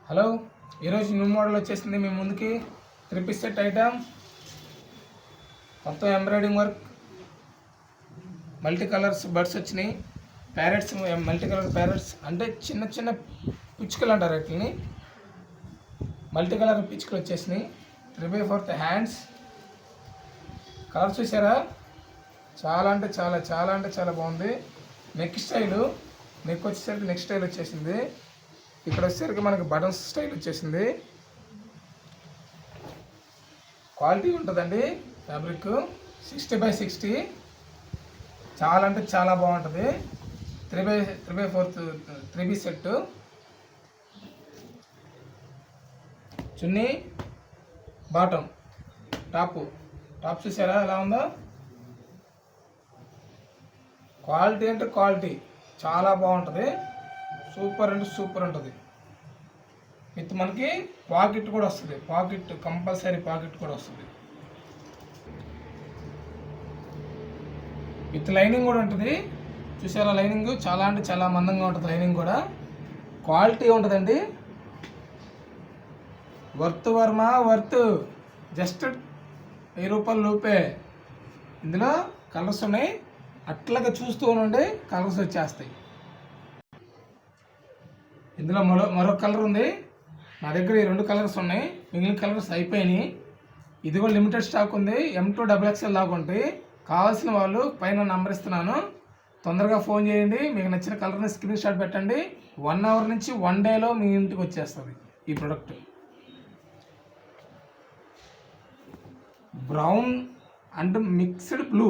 Hello, ఈరోజు new model వచ్చేసింది మీ ముందుకి. 3 పీస్ సెట్ ఐటమ్, మొత్తం embroidering work, multi colours birds వచ్చినాయి. ప్యారెట్స్, మల్టీ కలర్ ప్యారెట్స్ అంటే చిన్న చిన్న పిచ్చుకలు అంటారు వీటిని. మల్టీ కలర్ పిచ్చుకలు వచ్చేసినాయి. 3/4 హ్యాండ్స్. కలర్ చూసారా, చాలా అంటే చాలా బాగుంది. నెక్ స్టైలు, నెక్ వచ్చేసరికి నెక్ స్టైల్ వచ్చేసింది. ఇక్కడ వచ్చేసరికి మనకి బటన్స్ స్టైల్ వచ్చేసింది. క్వాలిటీ ఉంటుందండి. ఫ్యాబ్రిక్ 60/60, చాలా అంటే చాలా బాగుంటుంది. 3/4 3 పీస్ సెట్. చున్నీ, బాటమ్, టాప్ చూసారా ఎలా ఉందో. క్వాలిటీ అంటే క్వాలిటీ చాలా బాగుంటుంది. సూపర్ అంటే సూపర్ ఉంటుంది. విత్ మనకి పాకెట్ కూడా వస్తుంది. కంపల్సరీ పాకెట్ కూడా వస్తుంది. విత్ లైనింగ్ కూడా ఉంటుంది. చూసారా, లైనింగ్ చాలా అంటే చాలా మందంగా ఉంటుంది. లైనింగ్ కూడా క్వాలిటీ ఉంటుందండి. వర్త్ జస్ట్ 1000 రూపాయల లోపే. ఇందులో కలర్స్ ఉన్నాయి. అట్లాగా చూస్తూ ఉండండి, కలర్స్ వచ్చేస్తాయి. ఇందులో మరొక కలర్ ఉంది. నా దగ్గర ఈ 2 కలర్స్ ఉన్నాయి. మిగిలిన కలర్స్ అయిపోయినాయి. ఇది కూడా లిమిటెడ్ స్టాక్ ఉంది. M2 XXL దాకా ఉంటాయి. కావాల్సిన వాళ్ళు పైన నంబర్ ఇస్తున్నాను, తొందరగా ఫోన్ చేయండి. మీకు నచ్చిన కలర్ని స్క్రీన్ షాట్ పెట్టండి. 1 అవర్ నుంచి 1 డేలో మీ ఇంటికి వచ్చేస్తుంది ఈ product. Brown and mixed blue,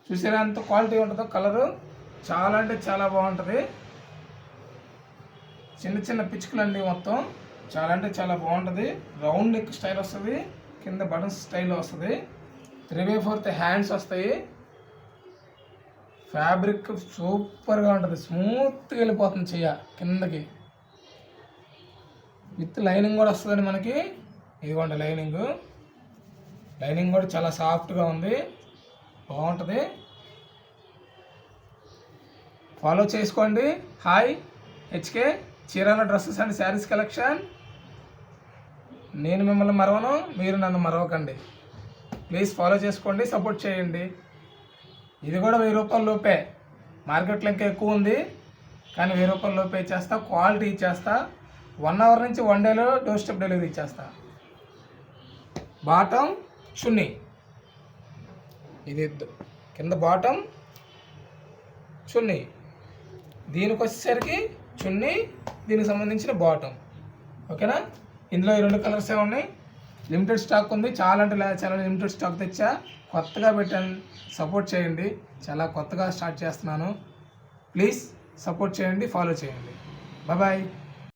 చూసారా ఎంత క్వాలిటీ ఉంటుందో. కలరు చాలా అంటే చాలా బాగుంటుంది. చిన్న చిన్న పిచ్చుకలు అండి. మొత్తం చాలా అంటే చాలా బాగుంటుంది. రౌండ్ నెక్ స్టైల్ వస్తుంది, కింద బటన్స్ స్టైల్ వస్తుంది. 3/4 హ్యాండ్స్ వస్తాయి. ఫ్యాబ్రిక్ సూపర్గా ఉంటుంది. స్మూత్గా వెళ్ళిపోతుంది చెయ్య కిందకి. విత్ లైనింగ్ కూడా వస్తుందండి మనకి. ఇదిగోండి లైనింగ్ కూడా చాలా సాఫ్ట్గా ఉంది, బాగుంటుంది. ఫాలో చేసుకోండి. Hi HK Chirala dresses and saris collection. నేను మిమ్మల్ని మరవను, మీరు నన్ను మరవకండి. ప్లీజ్ ఫాలో చేసుకోండి, సపోర్ట్ చేయండి. ఇది కూడా 1000 రూపాయల లోపే. మార్కెట్లో ఇంకా ఎక్కువ ఉంది, కానీ 1000 రూపాయల లోపే ఇచ్చేస్తా. క్వాలిటీ ఇచ్చేస్తా. 1 అవర్ నుంచి 1 డేలో డోర్ స్టెప్ డెలివరీ ఇచ్చేస్తా. బాటమ్, చున్నీ, ఇది కింద బాటమ్, చున్నీ. దీనికి వచ్చేసరికి చున్నీ, దీనికి సంబంధించిన బాటమ్. ఓకేనా. ఇందులో ఈ 2 కలర్సే ఉన్నాయి. లిమిటెడ్ స్టాక్ ఉంది. చాలా అంటే చాలా లిమిటెడ్ స్టాక్ తెచ్చా. కొత్తగా పెట్టాను, సపోర్ట్ చేయండి. చాలా కొత్తగా స్టార్ట్ చేస్తున్నాను. ప్లీజ్ సపోర్ట్ చేయండి, ఫాలో చేయండి. బాయ్.